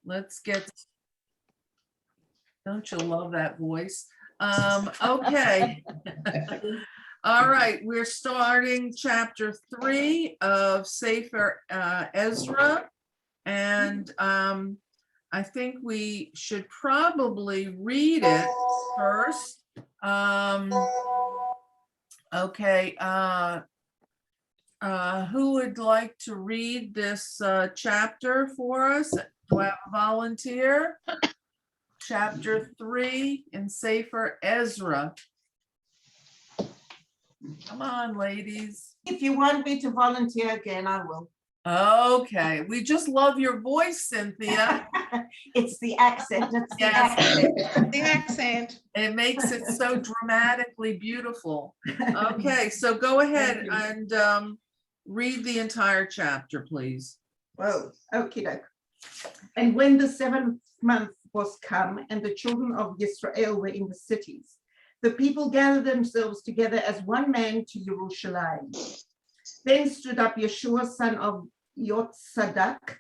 let's get, don't you love that voice? Okay. All right, we're starting chapter 3 of Sefer Ezra. And I think we should probably read it first. Okay, who would like to read this chapter for us? Do I have a volunteer? Chapter 3 in Sefer Ezra. Come on, ladies. If you want me to volunteer again, I will. Okay, we just love your voice, Cynthia. It's the accent. It's the Yes. accent. The accent. It makes it so dramatically beautiful. Okay, so go ahead and read the entire chapter, please. Whoa, okie doke. And when the 7th month was come, and the children of Israel were in the cities, the people gathered themselves together as one man to Jerusalem. Then stood up Yeshua, son of Yotzadak,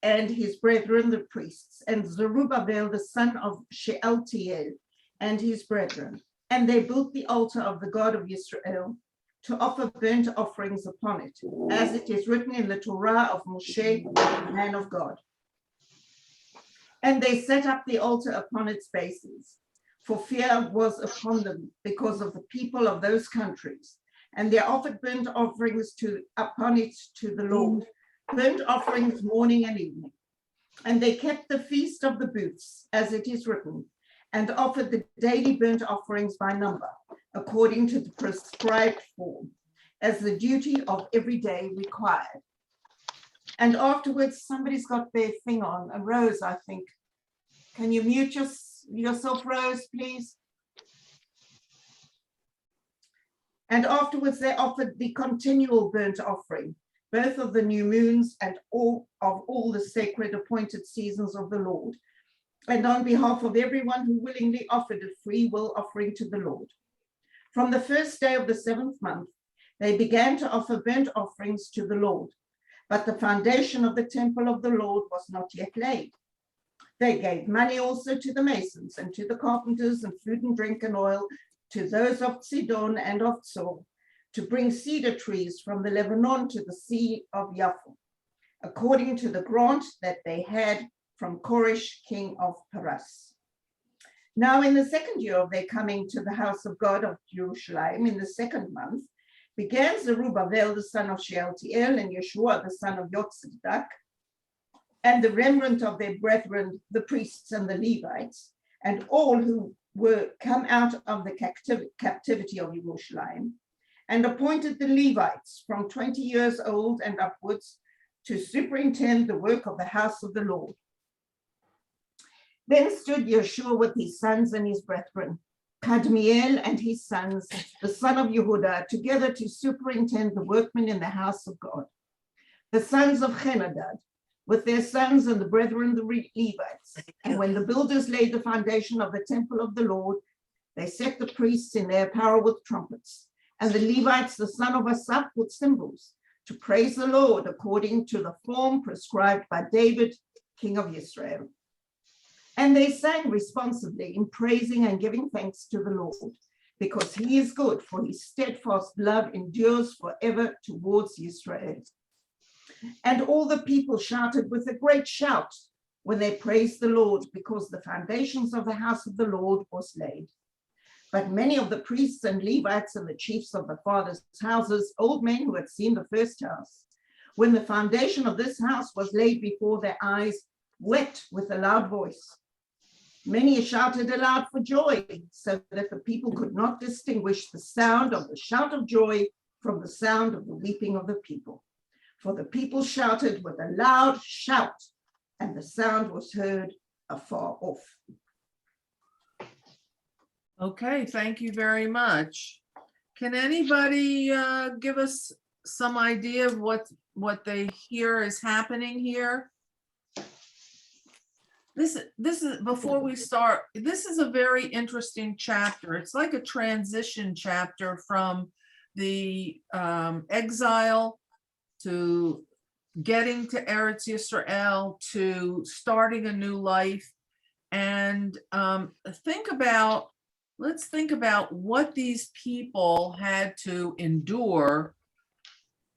and his brethren, the priests, and Zerubbabel, the son of Shealtiel, and his brethren. And they built the altar of the God of Israel to offer burnt offerings upon it, as it is written in the Torah of Moshe, the man of God. And they set up the altar upon its bases, for fear was upon them because of the people of those countries. And they offered burnt offerings upon it to the Lord, burnt offerings morning and evening. And they kept the feast of the booths, as it is written, and offered the daily burnt offerings by number, according to the prescribed form, as the duty of every day required. And afterwards, somebody's got their thing on, a Rose, I think. Can you mute yourself, Rose, please? And afterwards, they offered the continual burnt offering, both of the new moons and all the sacred appointed seasons of the Lord, and on behalf of everyone who willingly offered a free will offering to the Lord. From the first day of the 7th month, they began to offer burnt offerings to the Lord, but the foundation of the temple of the Lord was not yet laid. They gave money also to the masons and to the carpenters, and food and drink and oil to those of Sidon and of Tzor, to bring cedar trees from the Lebanon to the Sea of Yaffo, according to the grant that they had from Koresh, king of Paras. Now in the 2nd year of their coming to the house of God of Jerusalem, in the 2nd month, began Zerubbabel, the son of Shealtiel, and Yeshua, the son of Yotzadak, and the remnant of their brethren, the priests and the Levites, and all who were come out of the captivity of Jerusalem, and appointed the Levites from 20 years old and upwards to superintend the work of the house of the Lord. Then stood Yeshua with his sons and his brethren, Kadmiel and his sons, the son of Yehuda, together to superintend the workmen in the house of God. The sons of Henadad, with their sons and the brethren, the Levites. And when the builders laid the foundation of the temple of the Lord, they set the priests in their apparel with trumpets, and the Levites, the son of Asaph, with cymbals, to praise the Lord according to the form prescribed by David, king of Israel. And they sang responsively in praising and giving thanks to the Lord, because he is good, for his steadfast love endures forever towards Israel. And all the people shouted with a great shout when they praised the Lord, because the foundations of the house of the Lord was laid. But many of the priests and Levites and the chiefs of the fathers' houses, old men who had seen the first house, when the foundation of this house was laid before their eyes, wept with a loud voice. Many shouted aloud for joy, so that the people could not distinguish the sound of the shout of joy from the sound of the weeping of the people. For the people shouted with a loud shout, and the sound was heard afar off. Okay, thank you very much. Can anybody give us some idea of what they hear is happening here? This is, before we start, this is a very interesting chapter. It's like a transition chapter from the exile to getting to Eretz Yisrael, to starting a new life. And let's think about what these people had to endure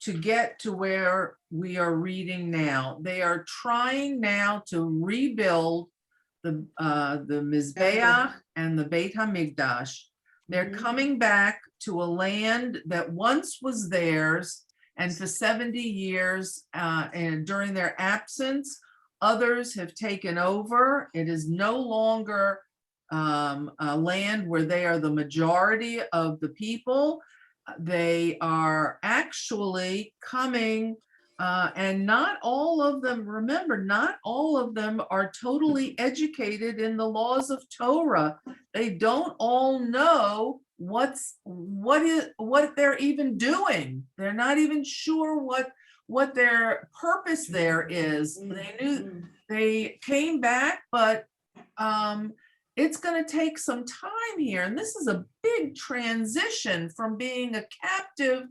to get to where we are reading now. They are trying now to rebuild the Mizbeach and the Beit HaMikdash. They're coming back to a land that once was theirs, and for 70 years, and during their absence, others have taken over. It is no longer a land where they are the majority of the people. They are actually coming, and not all of them, remember, not all of them are totally educated in the laws of Torah. They don't all know what they're even doing. They're not even sure what their purpose there is. They came back, but it's going to take some time here. And this is a big transition from being a captive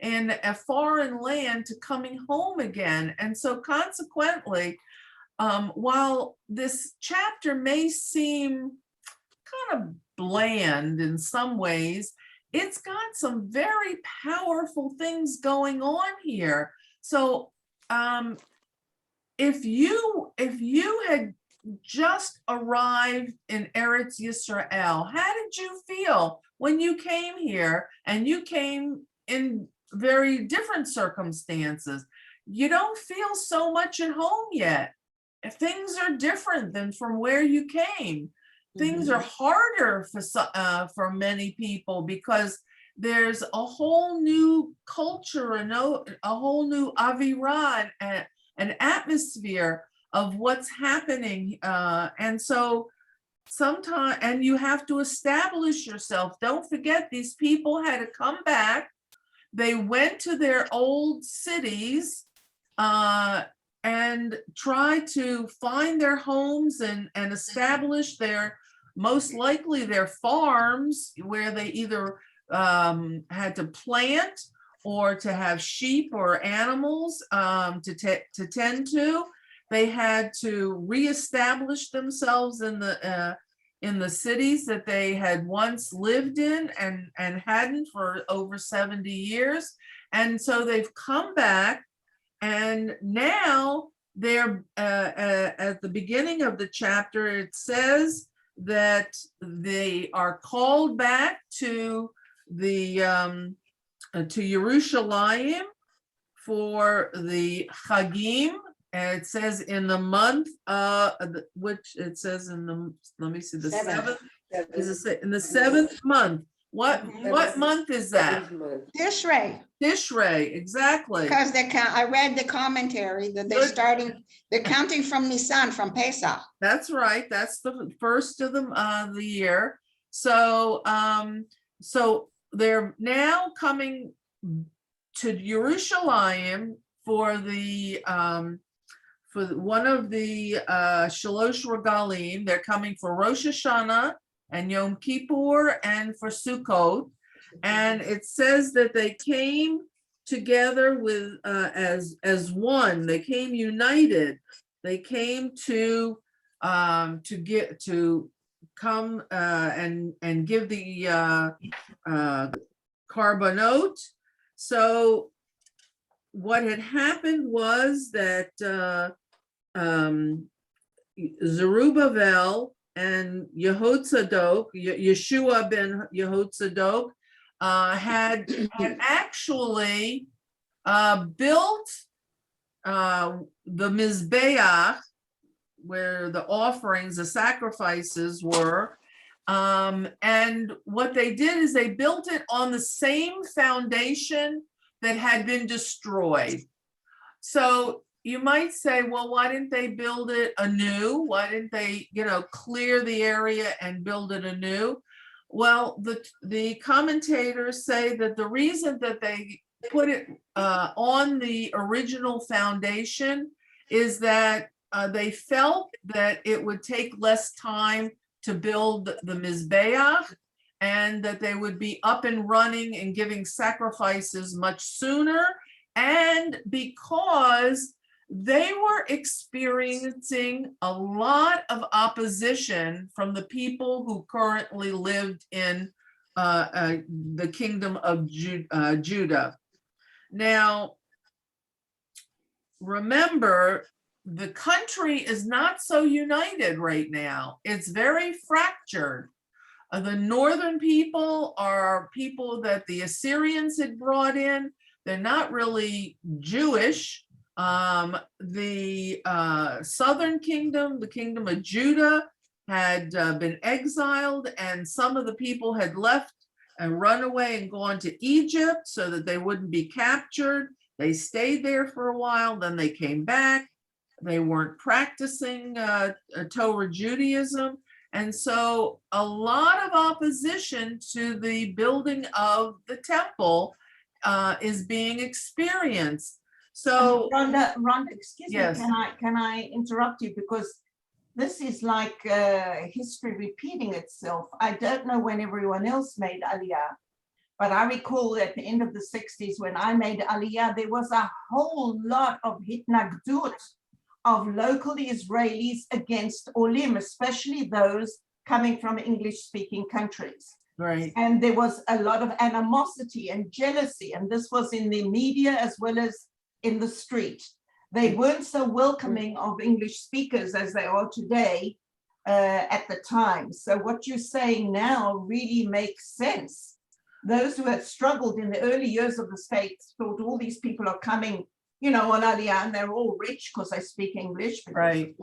in a foreign land to coming home again. And so consequently, while this chapter may seem kind of bland in some ways, it's got some very powerful things going on here. So if you had just arrived in Eretz Yisrael, how did you feel when you came here? And you came in very different circumstances. You don't feel so much at home yet. Things are different than from where you came. Things are harder for many people because there's a whole new culture, a whole new avirah, an atmosphere of what's happening. And so sometimes, and you have to establish yourself. Don't forget, these people had to come back. They went to their old cities and try to find their homes and establish most likely their farms, where they either had to plant or to have sheep or animals to tend to. They had to reestablish themselves in the cities that they had once lived in and hadn't for over 70 years. And so they've come back, and now they're at the beginning of the chapter, it says that they are called back to Yerushalayim for the Chagim. And it says in the month, which it says in the, let me see, the seventh. Is it in the 7th month? What month is that? Tishrei, exactly. Because I read the commentary that they're counting from Nisan, from Pesach. That's right. That's the first of the year. So they're now coming to Yerushalayim for one of the Shalosh Regalim. They're coming for Rosh Hashanah and Yom Kippur and for Sukkot. And it says that they came together with as one. They came united. They came to come and give the Karbanot. So what had happened was that Zerubbabel and Yehotzadok, Yeshua ben Yehotzadok, had actually built the Mizbeach, where the offerings, the sacrifices were. And what they did is they built it on the same foundation that had been destroyed. So you might say, well, why didn't they build it anew? Why didn't they, clear the area and build it anew? Well, the commentators say that the reason that they put it on the original foundation is that they felt that it would take less time to build the Mizbeach, and that they would be up and running and giving sacrifices much sooner. And because they were experiencing a lot of opposition from the people who currently lived in the kingdom of Judah. Now, remember, the country is not so united right now. It's very fractured. The northern people are people that the Assyrians had brought in. They're not really Jewish. The southern kingdom, the kingdom of Judah, had been exiled, and some of the people had left and run away and gone to Egypt so that they wouldn't be captured. They stayed there for a while, then they came back. They weren't practicing Torah Judaism. And so a lot of opposition to the building of the temple is being experienced. So Rhonda, excuse yes. me, can I interrupt you, because this is like history repeating itself. I don't know when everyone else made Aliyah, but I recall at the end of the 60s when I made Aliyah, there was a whole lot of hitnagdut of local Israelis against Olim, especially those coming from English-speaking countries. Right. And there was a lot of animosity and jealousy, and this was in the media as well as in the street. They weren't so welcoming of English speakers as they are today at the time. So what you're saying now really makes sense. Those who had struggled in the early years of the states thought all these people are coming, you know, on Aliyah, and they're all rich because they speak English. Right.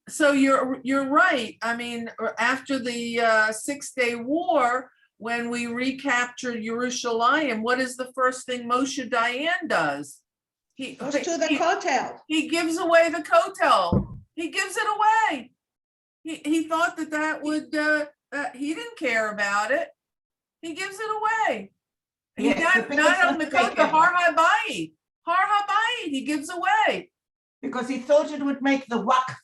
So you're right. I mean, after the 6 Day War, when we recaptured Jerusalem, what is the first thing Moshe Dayan does? He Goes to the kotel. He gives away the kotel. He gives it away. He thought that would he didn't care about it. He gives it away. He not on the kotel, Har HaBayit. Har HaBayit, he gives away. Because he thought it would make the Waqf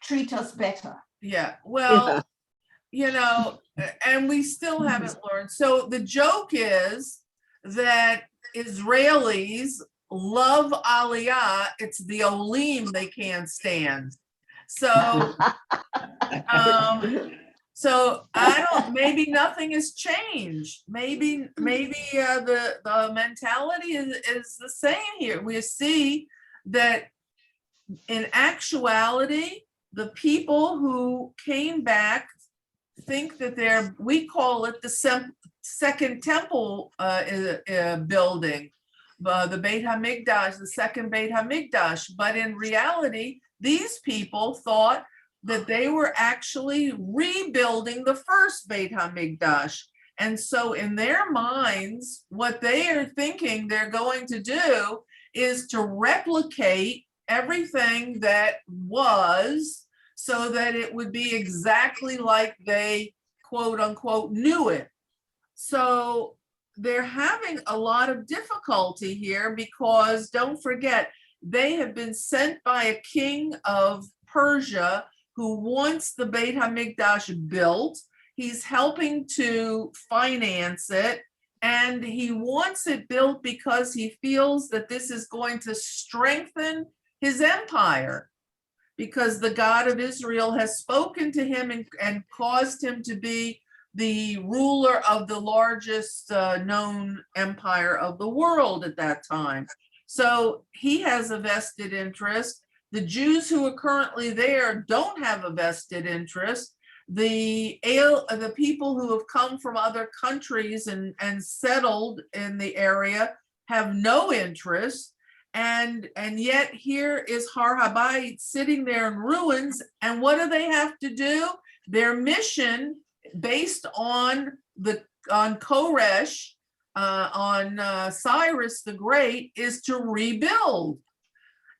treat us better. Yeah, well, you know, and we still haven't learned. So the joke is that Israelis love Aliyah. It's the Olim they can't stand. So, so I don't. Maybe nothing has changed. Maybe the mentality is the same here. We see that in actuality, the people who came back think that we call it the second temple building, the Beit HaMikdash, the second Beit HaMikdash. But in reality, these people thought that they were actually rebuilding the first Beit HaMikdash. And so in their minds, what they are thinking they're going to do is to replicate everything that was, so that it would be exactly like they quote unquote knew it. So they're having a lot of difficulty here because don't forget, they have been sent by a king of Persia who wants the Beit HaMikdash built. He's helping to finance it, and he wants it built because he feels that this is going to strengthen his empire, because the God of Israel has spoken to him and caused him to be the ruler of the largest known empire of the world at that time. So he has a vested interest. The Jews who are currently there don't have a vested interest. The people who have come from other countries and settled in the area have no interest. And yet here is Har HaBayit sitting there in ruins. And what do they have to do? Their mission, based on Koresh, on Cyrus the Great, is to rebuild.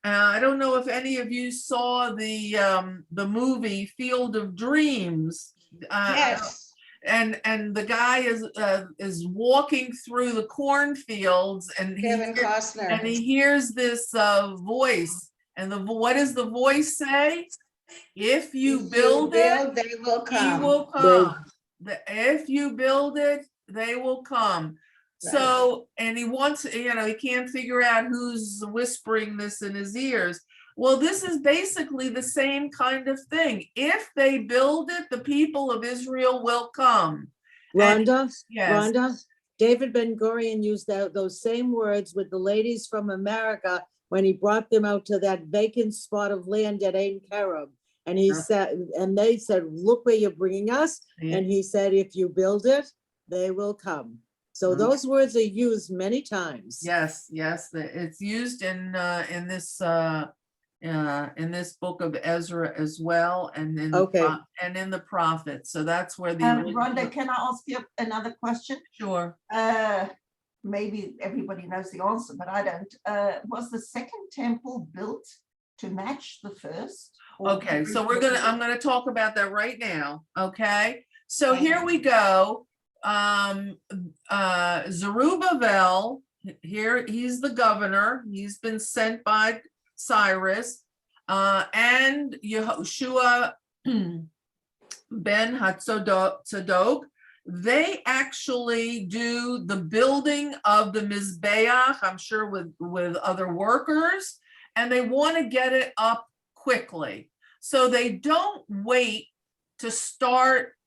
I don't know if any of you saw the movie Field of Dreams. Yes. And the guy is walking through the cornfields, and he hears this voice. And what does the voice say? If you build it, they will come. he will come. If you build it, they will come. So, and he wants, you know, he can't figure out who's whispering this in his ears. Well, this is basically the same kind of thing. If they build it, the people of Israel will come. And- Rhonda, yes. Rhonda, David Ben-Gurion used those same words with the ladies from America when he brought them out to that vacant spot of land at Ain Kerem. And he said, and they said, look where you're bringing us. Yeah. And he said, if you build it, they will come. So Mhm. those words are used many times. Yes, it's used in this book of Ezra as well, and in Okay. and in the prophets. So that's where the Rhonda, can I ask you another question? sure. Maybe everybody knows the answer, but I don't. Was the second temple built to match the first? Or Okay, so I'm gonna talk about that right now. Okay, so Okay. here we go. Zerubbabel, here he's the governor. He's been sent by Cyrus, and Yehoshua ben Hatzadok. They actually do the building of the Mizbeach, I'm sure with other workers, and they want to get it up quickly. So they don't wait to start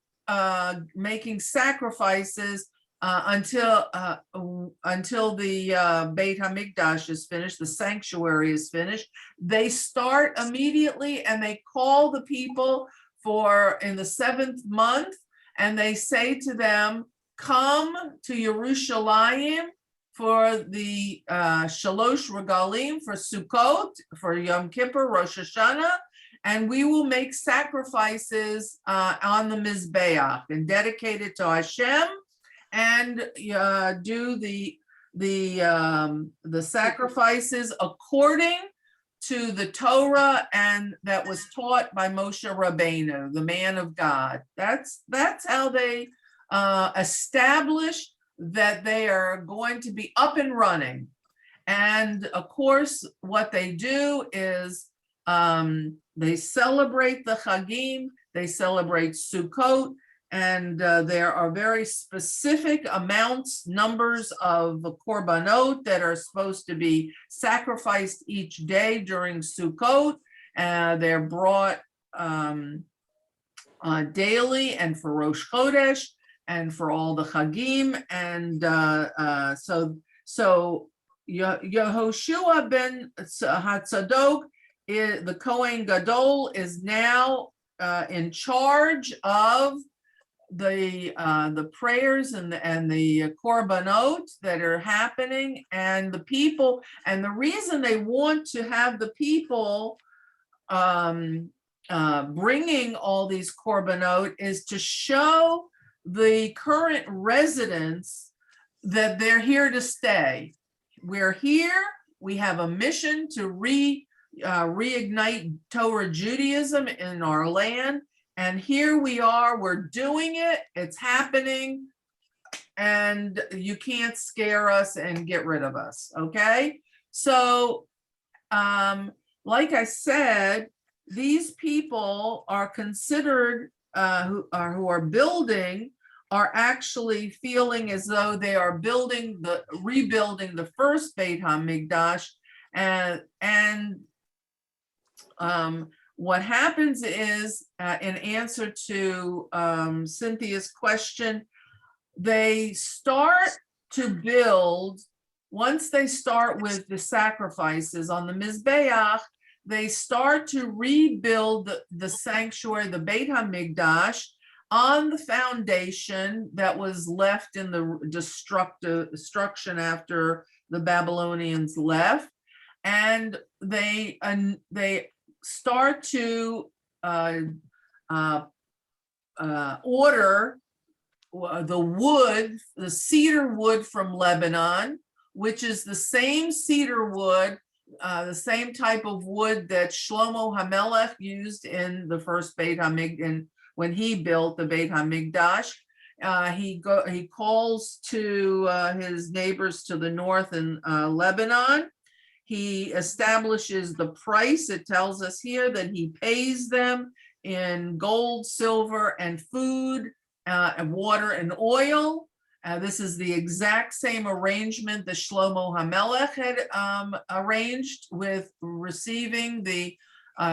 making sacrifices until the Beit HaMikdash is finished, the sanctuary is finished. They start immediately and they call the people in the 7th month, and they say to them, come to Yerushalayim for the Shalosh Regalim, for Sukkot, for Yom Kippur, Rosh Hashanah, and we will make sacrifices on the Mizbeach and dedicate it to Hashem, and do the sacrifices according to the Torah and that was taught by Moshe Rabbeinu, the man of God. That's how they establish that they are going to be up and running. And of course, what they do is they celebrate the Chagim, they celebrate Sukkot, and there are very specific numbers of korbanot that are supposed to be sacrificed each day during Sukkot. They're brought daily and for Rosh Chodesh and for all the Chagim. And so Yehoshua ben Hatzadok, the Kohen Gadol, is now in charge of the prayers and the korbanot that are happening, and the people. And the reason they want to have the people bringing all these korbanot is to show the current residents that they're here to stay. We're here. We have a mission to reignite Torah Judaism in our land. And here we are, we're doing it, it's happening, and you can't scare us and get rid of us, okay? So, like I said, these people are considered, who are building, are actually feeling as though they are rebuilding the first Beit HaMikdash, and what happens is, in answer to Cynthia's question, they start to build, once they start with the sacrifices on the Mizbeach, they start to rebuild the sanctuary, the Beit HaMikdash, on the foundation that was left in the destruction after the Babylonians left. And they start to order the wood, the cedar wood from Lebanon, which is the same cedar wood, the same type of wood that Shlomo HaMelech used in the first Beit HaMikdash, when he built the Beit HaMikdash. He calls to his neighbors to the north in Lebanon. He establishes the price. It tells us here that he pays them in gold, silver, and food, and water and oil. This is the exact same arrangement that Shlomo HaMelech had arranged with receiving the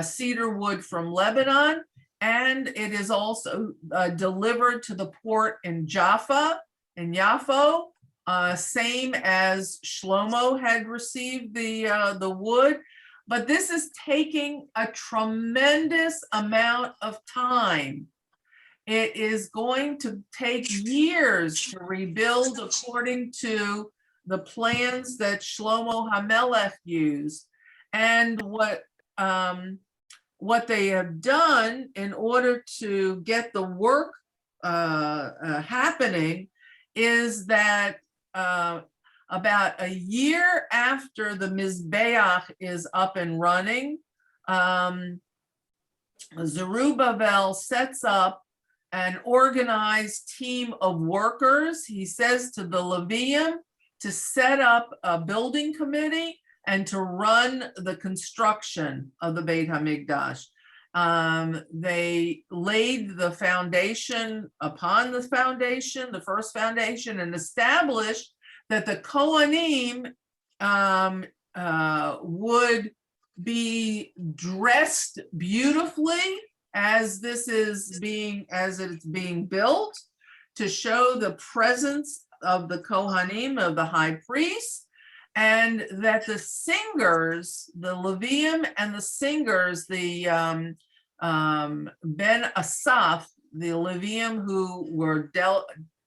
cedar wood from Lebanon. And it is also delivered to the port in Jaffa, in Yaffo, same as Shlomo had received the wood. But this is taking a tremendous amount of time. It is going to take years to rebuild according to the plans that Shlomo HaMelech used. And what they have done in order to get the work happening is that about a year after the Mizbeach is up and running, Zerubbabel sets up an organized team of workers. He says to the Levium to set up a building committee and to run the construction of the Beit HaMikdash. They laid the foundation upon the foundation, the first foundation, and established that the Kohanim would be dressed beautifully as it's being built, to show the presence of the Kohanim, of the high priest, and that the singers, the Levium and the singers, the Ben Asaph, the Levium who were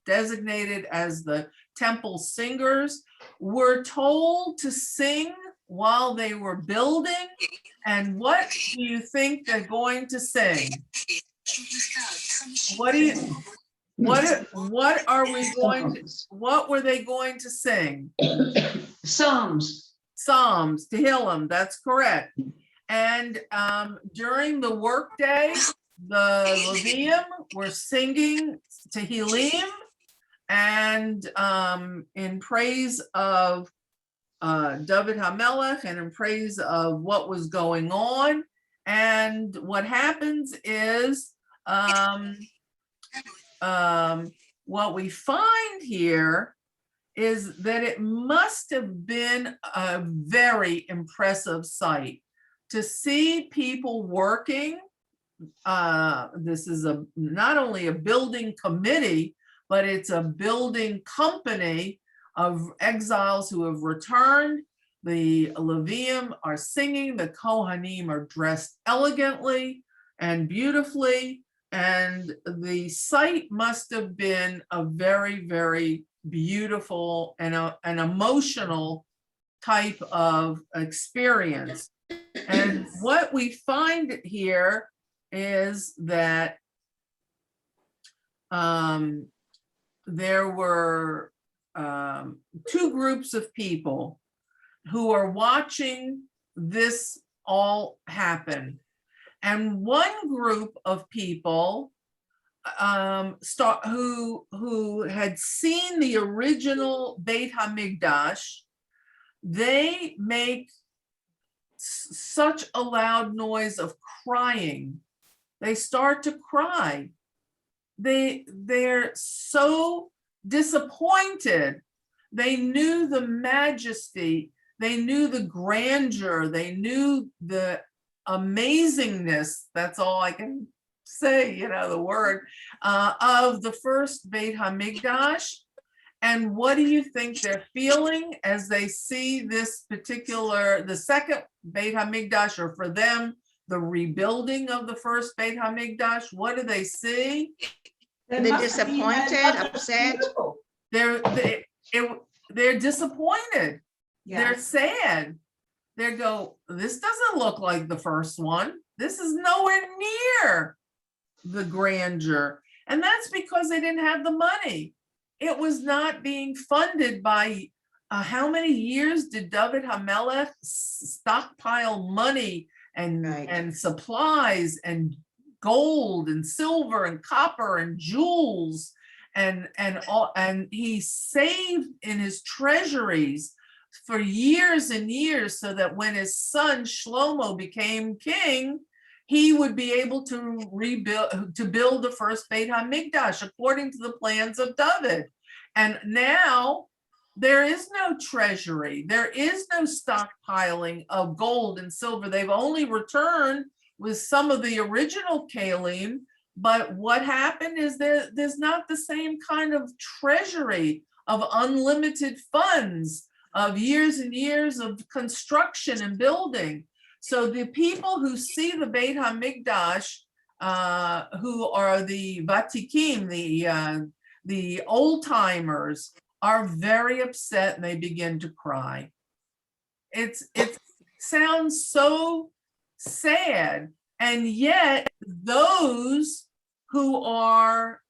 designated as the temple singers, were told to sing while they were building. And what do you think they're going to sing? What were they going to sing? Psalms. Psalms, Tehillim, that's correct. And during the workday, the Levium were singing Tehillim and in praise of David HaMelech and in praise of what was going on. And what happens is what we find here is that it must have been a very impressive sight to see people working. This is not only a building committee, but it's a building company of exiles who have returned. The Levium are singing, the Kohanim are dressed elegantly and beautifully, and the sight must have been a very, very beautiful and an emotional type of experience. And what we find here is that there were two groups of people who are watching this all happen. And one group of people who had seen the original Beit HaMikdash, they make such a loud noise of crying. They start to cry. They're so disappointed. They knew the majesty, they knew the grandeur, they knew the amazingness, that's all I can say, the word, of the first Beit HaMikdash. And what do you think they're feeling as they see this the second Beit HaMikdash, or for them, the rebuilding of the first Beit HaMikdash? What do they see? They're disappointed, upset. They're disappointed. Yeah. They're sad. They go, this doesn't look like the first one. This is nowhere near the grandeur. And that's because they didn't have the money. It was not being funded by, how many years did David HaMelech stockpile money and supplies and gold and silver and copper and jewels and he saved in his treasuries for years and years, so that when his son Shlomo became king, he would be able to build the first Beit HaMikdash according to the plans of David. And now there is no treasury. There is no stockpiling of gold and silver. They've only returned with some of the original kalim. But what happened is there's not the same kind of treasury of unlimited funds of years and years of construction and building. So the people who see the Beit HaMikdash, who are the Vatikim, the old timers, are very upset and they begin to cry. It sounds so sad, and yet those who are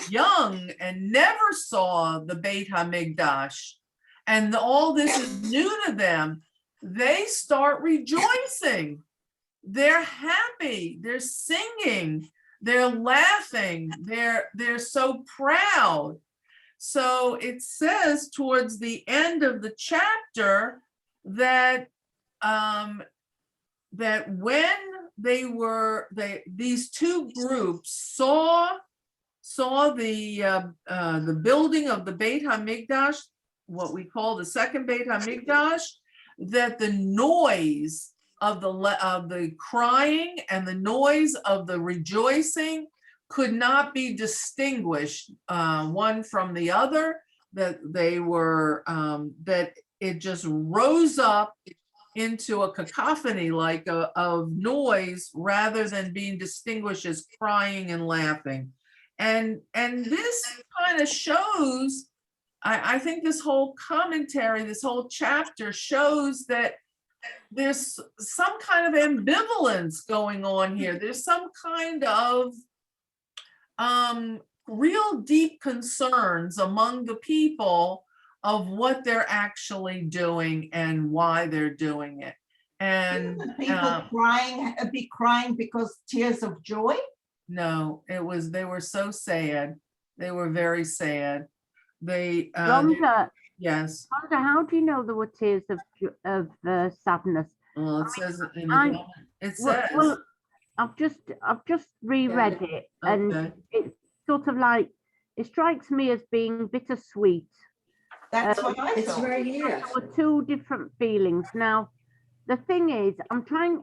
young and never saw the Beit HaMikdash, and all this is new to them, they start rejoicing. They're happy, they're singing, they're laughing, they're so proud. So it says towards the end of the chapter that that when these two groups saw the building of the Beit HaMikdash, what we call the second Beit HaMikdash, that the noise of the crying and the noise of the rejoicing could not be distinguished one from the other, that they were that it just rose up into a cacophony like of noise rather than being distinguished as crying and laughing. And this kind of shows, I think this whole commentary, this whole chapter shows that there's some kind of ambivalence going on here. There's some kind of real deep concerns among the people of what they're actually doing and why they're doing it. And Shouldn't the people be crying because tears of joy? no, they were so sad. They were very sad. They Rhonda, yes. Rhonda, how do you know there were tears of sadness? Well, it says it in I- the, it says. Well, I've just reread it, and Okay. it's sort of like, it strikes me as being bittersweet. That's what I It's thought. right here. There were two different feelings. Now, the thing is, I'm trying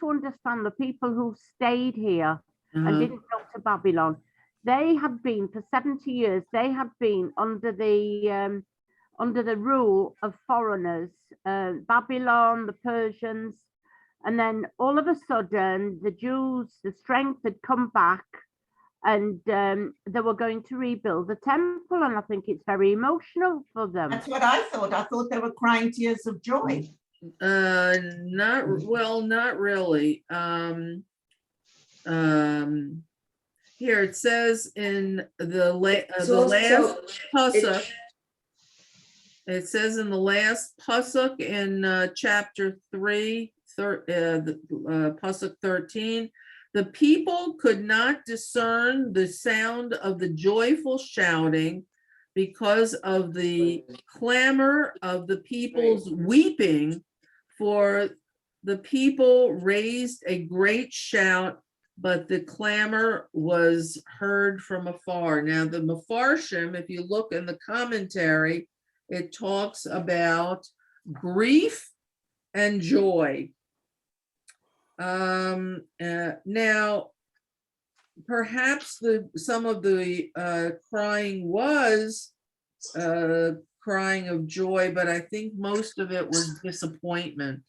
to understand the people who stayed here and didn't go to Babylon. They had been for 70 years. They had been under the rule of foreigners, Babylon, the Persians, and then all of a sudden, the Jews, the strength had come back, and they were going to rebuild the temple, and I think it's very emotional for them. That's what I thought. I thought they were crying tears of joy. Not really. Here it says in the last pasuk. It says in the last pasuk in chapter 3, pasuk 13, the people could not discern the sound of the joyful shouting because of the clamor of the people's weeping, for the people raised a great shout, but the clamor was heard from afar. Now the Mefarshim, if you look in the commentary, it talks about grief and joy. Now, perhaps some of the crying was crying of joy, but I think most of it was disappointment.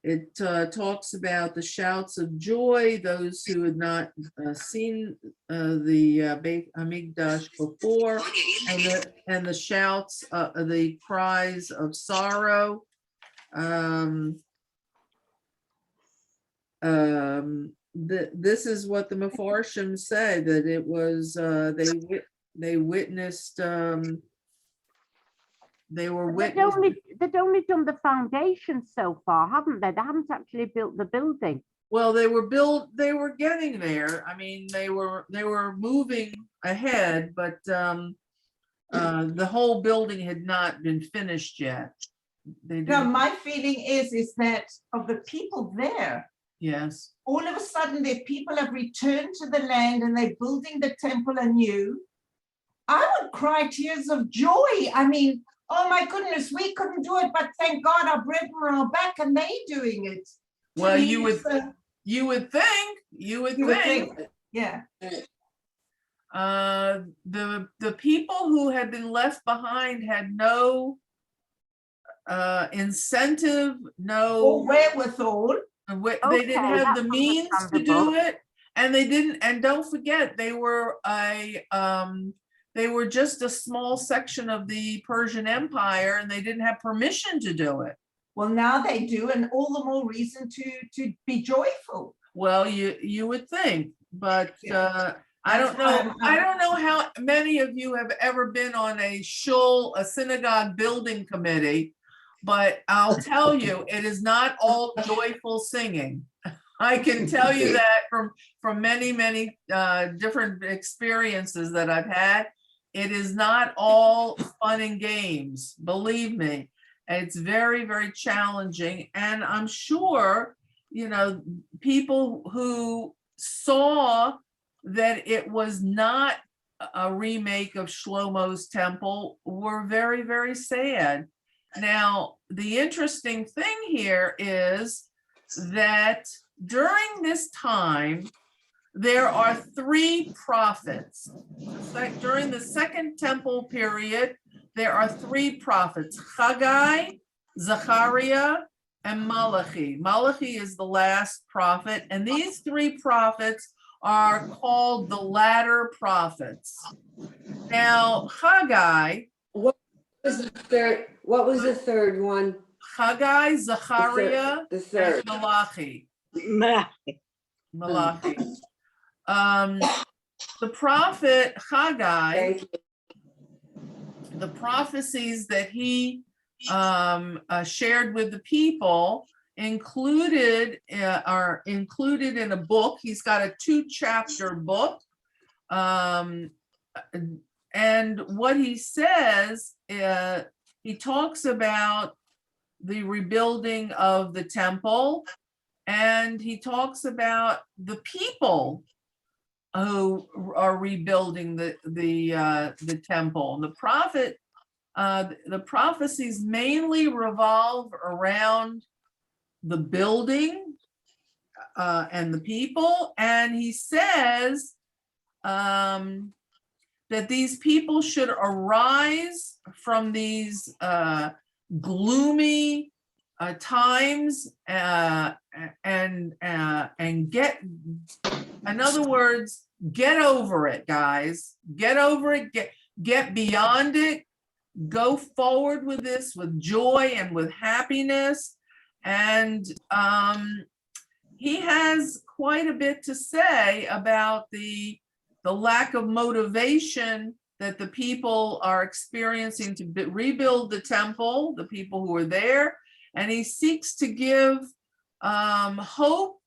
It talks about the shouts of joy, those who had not seen the Beit HaMikdash before, and the shouts, the cries of sorrow. This is what the Mefarshim say, that it was they witnessed. They were witnessing. They'd only done the foundation so far, haven't they? They haven't actually built the building. Well, they were getting there. I mean, they were moving ahead, but the whole building had not been finished yet. They No, didn't, my feeling is that of the people there, yes. all of a sudden the people have returned to the land and they're building the temple anew. I would cry tears of joy. I mean, oh my goodness, we couldn't do it, but thank God our brethren are back and they doing it. To Well, me, you would it's a- you would think, you would think, yeah. the people who had been left behind had no incentive, Or no, wherewithal. they didn't Okay, have the that's means to understandable. do it, and they didn't, and don't forget, they were just a small section of the Persian Empire, and they didn't have permission to do it. Well, now they do, and all the more reason to be joyful. Well, you would think, but Yeah. I That's don't why know. I'm- I don't know how many of you have ever been on a shul, a synagogue building committee, but I'll tell you, it is not all joyful singing. I can tell you that from many different experiences that I've had. It is not all fun and games, believe me. It's very challenging, and I'm sure, you know, people who saw that it was not a remake of Shlomo's temple were very sad. Now, the interesting thing here is that during this time, there are 3 prophets. Like during the Second Temple period, there are 3 prophets: Haggai, Zechariah, and Malachi. Malachi is the last prophet, and these 3 prophets are called the latter prophets. Now, Haggai, What was the third one? Haggai, Zechariah, The and third. Malachi. Malachi. The prophet Haggai, Thank you. the prophecies that he shared with the people are included in a book. He's got a 2-chapter book. And what he says, he talks about the rebuilding of the temple, and he talks about the people who are rebuilding the temple. The prophecies mainly revolve around the building and the people, and he says that these people should arise from these gloomy times and get, in other words, get over it, guys. Get over it, get beyond it, go forward with this with joy and with happiness. And he has quite a bit to say about the lack of motivation that the people are experiencing to rebuild the temple, the people who are there. And he seeks to give hope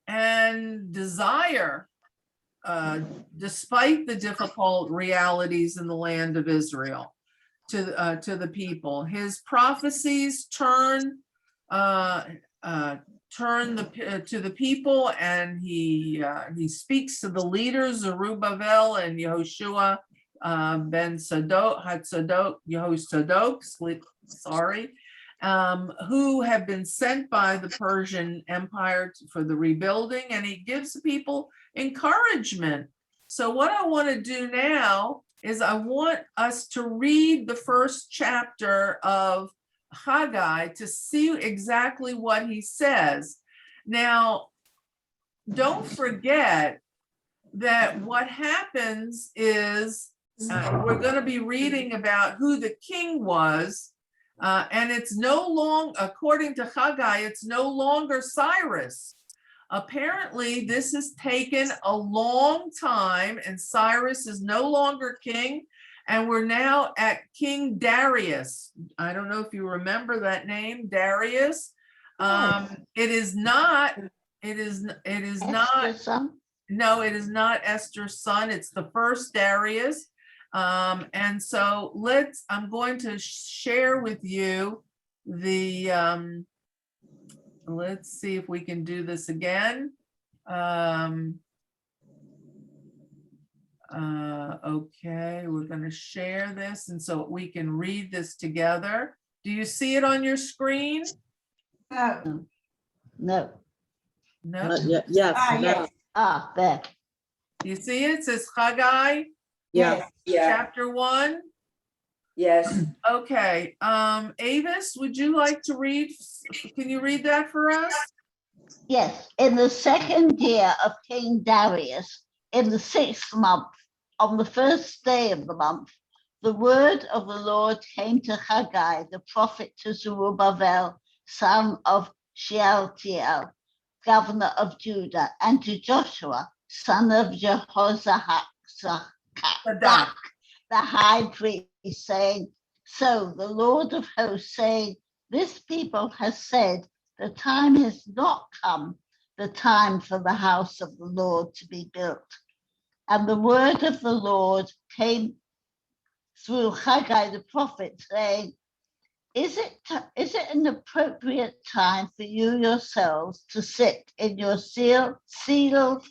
and desire despite the difficult realities in the land of Israel to the people. His prophecies turn to the people, and he speaks to the leaders, Zerubbabel and Yehoshua ben Hatzadok, who have been sent by the Persian Empire for the rebuilding, and he gives the people encouragement. So what I want to do now is I want us to read the first chapter of Haggai to see exactly what he says. Now, don't forget that what happens is we're going to be reading about who the king was, and it's no longer, according to Haggai, it's no longer Cyrus. Apparently, this has taken a long time, and Cyrus is no longer king, and we're now at King Darius. I don't know if you remember that name, Darius. It is not. Esther's son? No, it is not Esther's son. It's the first Darius. And so I'm going to share with you the, let's see if we can do this again. Okay, we're gonna share this and so we can read this together. Do you see it on your screen? No. No. No, Yes, no, Yes. Ah, there. you see it? It says Haggai, yeah. Yes. Yeah, chapter 1. yes. Okay, Avis, would you like to read? Can you read that for us? Yes, in the second year of King Darius, in the 6th month, on the first day of the month, the word of the Lord came to Haggai, the prophet, to Zerubbabel, son of Shealtiel, governor of Judah, and to Joshua, son of Jehozadak, Sadak. the high priest, saying, so the Lord of hosts, saying, this people has said, the time has not come, the time for the house of the Lord to be built. And the word of the Lord came through Haggai the prophet, saying, is it an appropriate time for you yourselves to sit in your sealed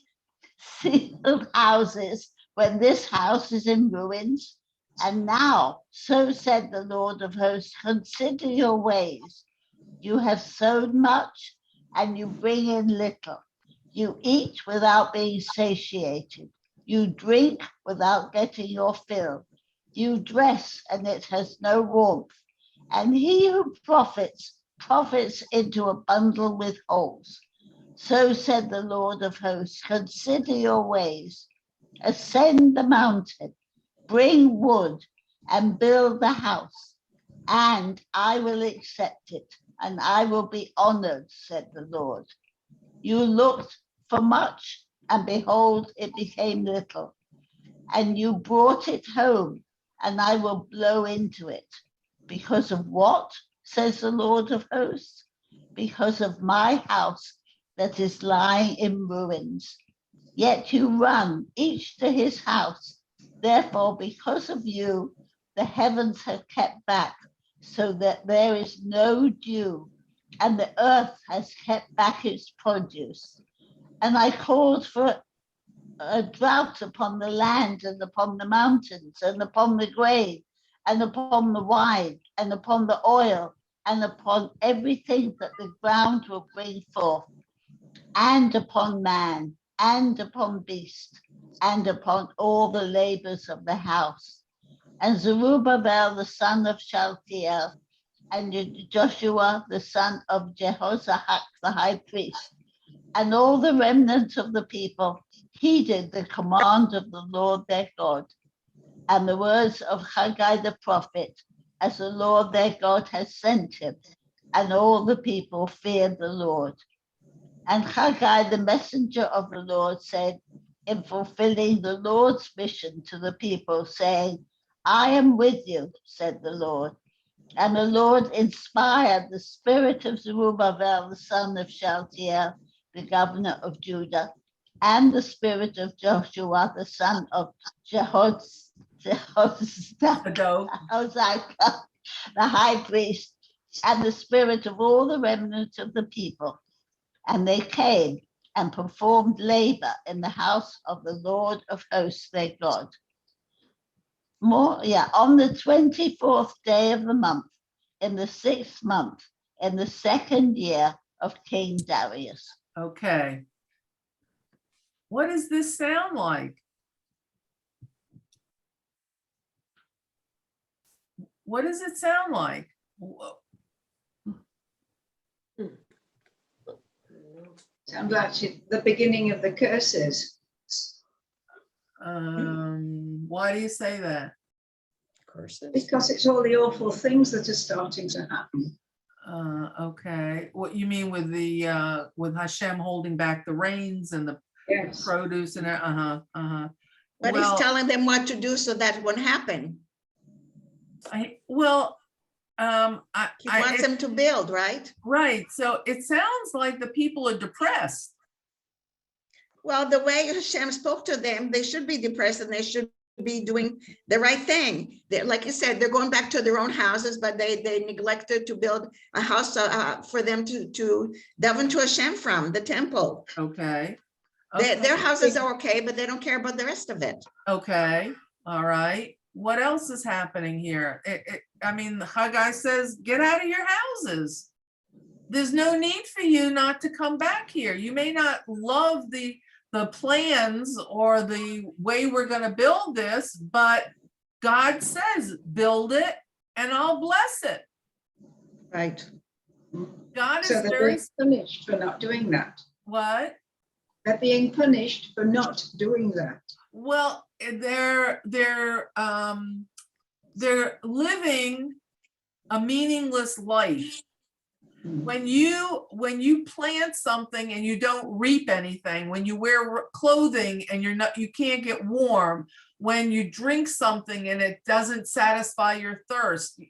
houses when this house is in ruins? And now, so said the Lord of hosts, consider your ways. You have sown much and you bring in little. You eat without being satiated. You drink without getting your fill. You dress and it has no warmth. And he who profits into a bundle with holes. So said the Lord of hosts, consider your ways. Ascend the mountain, bring wood and build the house, and I will accept it, and I will be honored, said the Lord. You looked for much, and behold, it became little. And you brought it home, and I will blow into it. Because of what, says the Lord of hosts? Because of my house that is lying in ruins. Yet you run, each to his house. Therefore, because of you, the heavens have kept back, so that there is no dew, and the earth has kept back its produce. And I called for a drought upon the land and upon the mountains and upon the grain and upon the wine and upon the oil and upon everything that the ground will bring forth, and upon man and upon beast and upon all the labors of the house. And Zerubbabel the son of Shealtiel and Joshua the son of Jehozadak the high priest and all the remnants of the people heeded the command of the Lord their God and the words of Haggai the prophet, as the Lord their God has sent him, and all the people feared the Lord. And Haggai the messenger of the Lord said, in fulfilling the Lord's mission to the people, saying, I am with you, said the Lord. And the Lord inspired the spirit of Zerubbabel the son of Shealtiel, the governor of Judah, and the spirit of Joshua the son of Jehozadak, the high priest, and the spirit of all the remnants of the people. And they came and performed labor in the house of the Lord of hosts their God. On the 24th day of the month, in the 6th month, in the second year of King Darius. Okay. What does this sound like? What does it sound like? Sounds like the beginning of the curses. Why do you say that? Because it's all the awful things that are starting to happen. Okay. What you mean with the with Hashem holding back the rains and the Yes. produce and But he's telling them what to do so that won't happen. I He wants them to build, right? right. So it sounds like the people are depressed. Well, the way Hashem spoke to them, they should be depressed and they should be doing the right thing. Like you said, they're going back to their own houses, but they neglected to build a house for them to delve into Hashem from, the temple. Okay. Their houses are okay, but they don't care about the rest of it. Okay, all right. What else is happening here? I mean, Haggai says, get out of your houses. There's no need for you not to come back here. You may not love the plans or the way we're going to build this, but God says, build it and I'll bless it. Right. God So is they're very, being punished for not doing that. what? They're being punished for not doing that. Well, they're living a meaningless life. When you plant something and you don't reap anything, when you wear clothing and you can't get warm, when you drink something and it doesn't satisfy your thirst,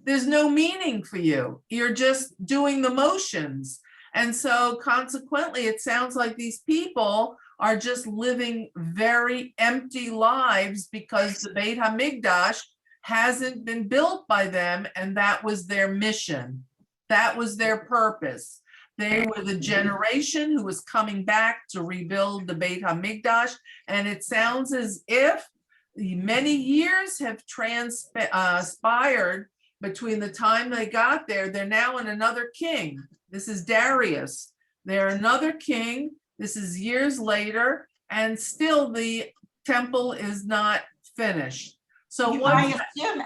there's no meaning for you. You're just doing the motions. And so consequently, it sounds like these people are just living very empty lives because the Beit HaMikdash hasn't been built by them, and that was their mission. That was their purpose. They were the generation who was coming back to rebuild the Beit HaMikdash, and it sounds as if many years have transpired between the time they got there. They're now in another king. This is Darius. They're another king. This is years later, and still the temple is not finished. So what? I assume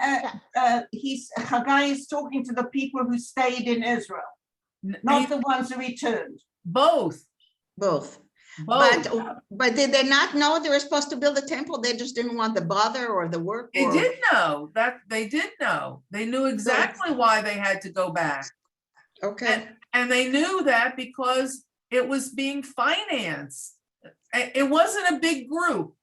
Haggai is talking to the people who stayed in Israel, not the ones who returned. Both. Both. Both. But did they not know they were supposed to build a temple? They just didn't want the bother or the work? They did know that. They did know. They knew exactly why they had to go back. Okay. And they knew that because it was being financed. It wasn't a big group.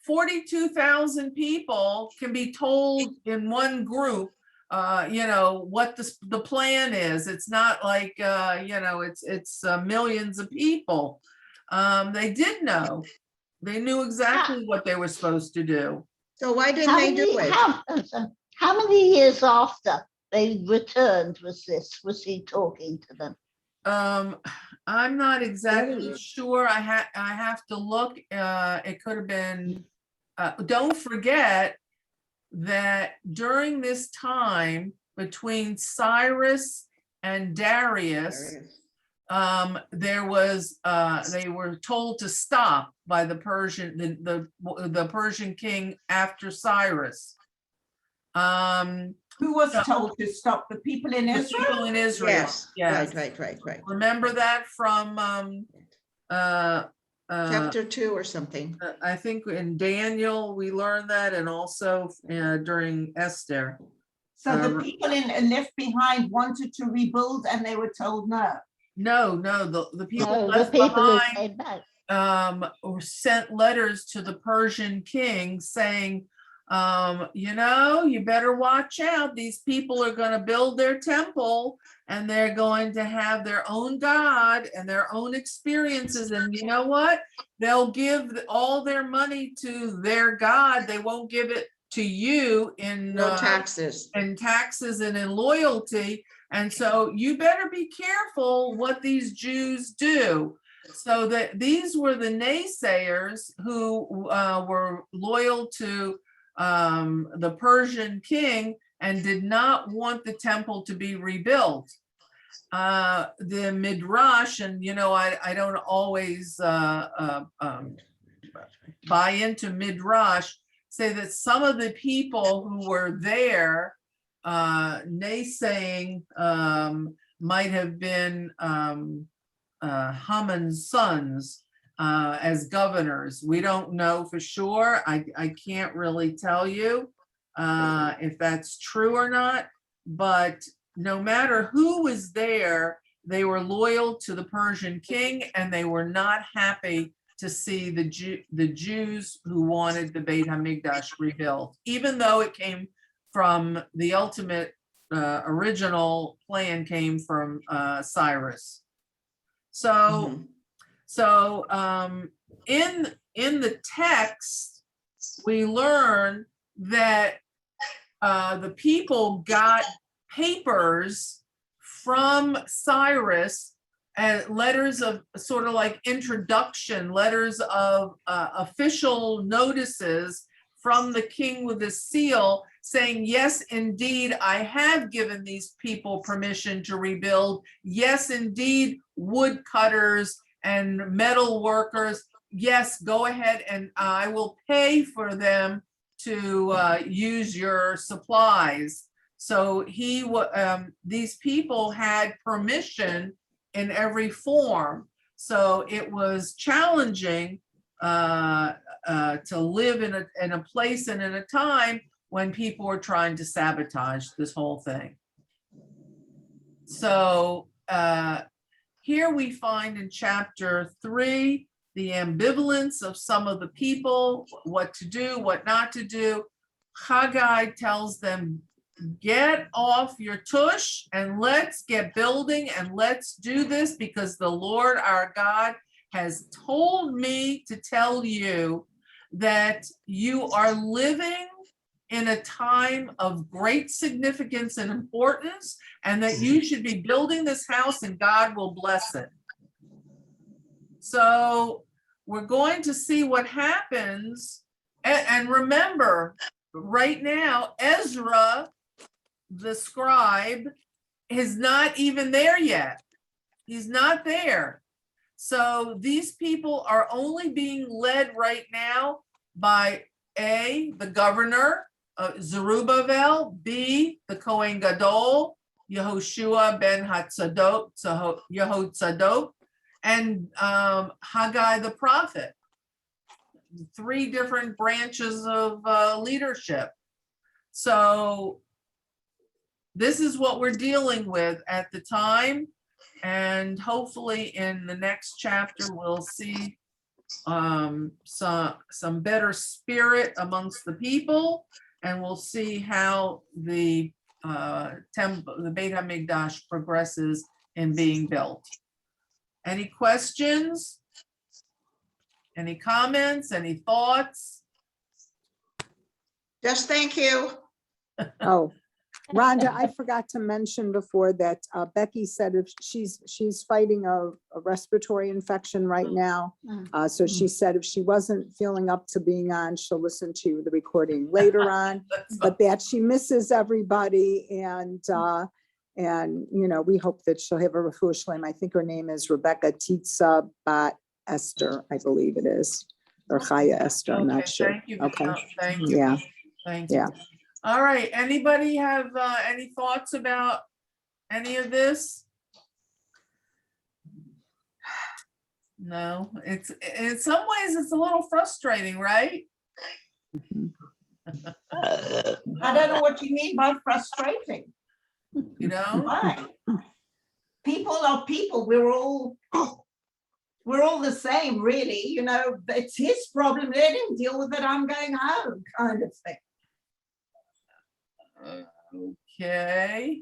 42,000 people can be told in one group, what the plan is. It's not like, it's millions of people. They did know. They knew exactly what they were supposed to do. So why didn't they do it? How many years after they returned was he talking to them? I'm not exactly sure. I have to look. It could have been. Don't forget that during this time between Cyrus and Darius, there was they were told to stop by the Persian the Persian king after Cyrus. Who was told to stop? The people in The Israel? people in Israel. Yes. Yes. Right. Remember that from Chapter 2 or something. I think in Daniel we learned that, and also during Esther. So the people left behind wanted to rebuild, and they were told no. No, the people No, left the people who behind came back. or sent letters to the Persian king saying, you better watch out. These people are going to build their temple, and they're going to have their own God and their own experiences. And you know what? They'll give all their money to their God. They won't give it to you in taxes. And taxes and in loyalty. And so you better be careful what these Jews do. So that these were the naysayers who were loyal to the Persian king and did not want the temple to be rebuilt. The Midrash, and I don't always buy into Midrash, say that some of the people who were there naysaying might have been Haman's sons as governors. We don't know for sure. I can't really tell you if that's true or not, but no matter who was there, they were loyal to the Persian king, and they were not happy to see the Jews who wanted the Beit HaMikdash rebuilt, even though it came from the ultimate original plan came from Cyrus. So in the text, we learn that the people got papers from Cyrus and letters of sort of like introduction, letters of official notices from the king with a seal saying, yes, indeed, I have given these people permission to rebuild. Yes, indeed, woodcutters and metal workers, yes, go ahead and I will pay for them to use your supplies. So these people had permission in every form. So it was challenging to live in a place and in a time when people were trying to sabotage this whole thing. So here we find in chapter 3 the ambivalence of some of the people, what to do, what not to do. Haggai tells them, get off your tush and let's get building and let's do this, because the Lord our God has told me to tell you that you are living in a time of great significance and importance, and that you should be building this house and God will bless it. So we're going to see what happens. And remember, right now, Ezra, the scribe, is not even there yet. He's not there. So these people are only being led right now by A, the governor, Zerubbabel, B, the Kohen Gadol, Yehoshua ben Yehotzadok, and Haggai the prophet. 3 different branches of leadership. So this is what we're dealing with at the time. And hopefully in the next chapter, we'll see some better spirit amongst the people, and we'll see how the Beit HaMikdash progresses in being built. Any questions? Any comments? Any thoughts? Just thank you. Oh, Rhonda, I forgot to mention before that Becky said if she's fighting a respiratory infection right now. So she said if she wasn't feeling up to being on, she'll listen to the recording later on, but that she misses everybody. And you know, we hope that she'll have a refuah shlema. I think her name is Rebecca Titza Bat Esther, I believe it is, or Chaya Esther, I'm not sure. Thank you. Okay. Thank you. Yeah. Thank you. Yeah. All right. Anybody have any thoughts about any of this? No, it's in some ways it's a little frustrating, right? I don't know what you mean by frustrating. You know? Why? People are people. We're all the same, really. You know, it's his problem. Let him deal with it. I'm going home, kind of thing. Okay.